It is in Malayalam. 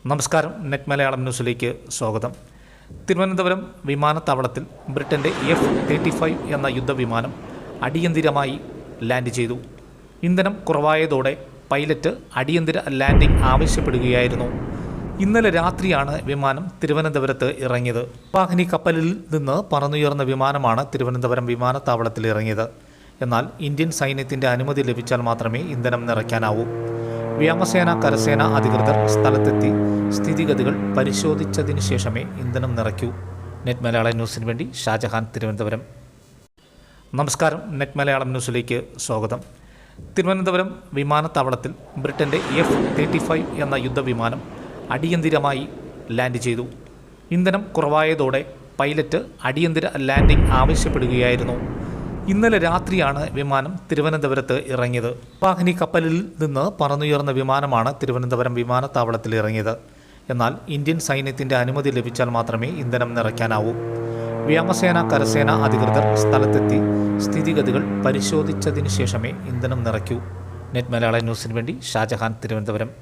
നമസ്കാരം. നെറ്റ് മലയാളം ന്യൂസിലേക്ക് സ്വാഗതം. തിരുവനന്തപുരം വിമാനത്താവളത്തിൽ ബ്രിട്ടൻ്റെ F-35 എന്ന യുദ്ധവിമാനം അടിയന്തിരമായി ലാൻഡ് ചെയ്തു. ഇന്ധനം കുറവായതോടെ പൈലറ്റ് അടിയന്തര ലാൻഡിംഗ് ആവശ്യപ്പെടുകയായിരുന്നു. ഇന്നലെ രാത്രിയാണ് വിമാനം തിരുവനന്തപുരത്ത് ഇറങ്ങിയത്. വാഹിനി കപ്പലിൽ നിന്ന് പറന്നുയർന്ന വിമാനമാണ് തിരുവനന്തപുരം വിമാനത്താവളത്തിൽ ഇറങ്ങിയത്. എന്നാൽ ഇന്ത്യൻ സൈന്യത്തിൻ്റെ അനുമതി ലഭിച്ചാൽ മാത്രമേ ഇന്ധനം നിറയ്ക്കാനാവൂ. വ്യോമസേന, കരസേന അധികൃതർ സ്ഥലത്തെത്തി സ്ഥിതിഗതികൾ പരിശോധിച്ചതിന് ശേഷമേ ഇന്ധനം നിറയ്ക്കൂ. നെറ്റ് മലയാളം ന്യൂസിന് വേണ്ടി ഷാജഹാൻ, തിരുവനന്തപുരം. നമസ്കാരം. നെറ്റ് മലയാളം ന്യൂസിലേക്ക് സ്വാഗതം. തിരുവനന്തപുരം വിമാനത്താവളത്തിൽ ബ്രിട്ടൻ്റെ F-35 എന്ന യുദ്ധവിമാനം അടിയന്തിരമായി ലാൻഡ് ചെയ്തു. ഇന്ധനം കുറവായതോടെ പൈലറ്റ് അടിയന്തര ലാൻഡിംഗ് ആവശ്യപ്പെടുകയായിരുന്നു. ഇന്നലെ രാത്രിയാണ് വിമാനം തിരുവനന്തപുരത്ത് ഇറങ്ങിയത്. വാഹിനി കപ്പലിൽ നിന്ന് പറന്നുയർന്ന വിമാനമാണ് തിരുവനന്തപുരം വിമാനത്താവളത്തിൽ ഇറങ്ങിയത്. എന്നാൽ ഇന്ത്യൻ സൈന്യത്തിൻ്റെ അനുമതി ലഭിച്ചാൽ മാത്രമേ ഇന്ധനം നിറയ്ക്കാനാവൂ. വ്യോമസേന, കരസേന അധികൃതർ സ്ഥലത്തെത്തി സ്ഥിതിഗതികൾ പരിശോധിച്ചതിന് ശേഷമേ ഇന്ധനം നിറയ്ക്കൂ. നെറ്റ് മലയാളം ന്യൂസിന് വേണ്ടി ഷാജഹാൻ, തിരുവനന്തപുരം.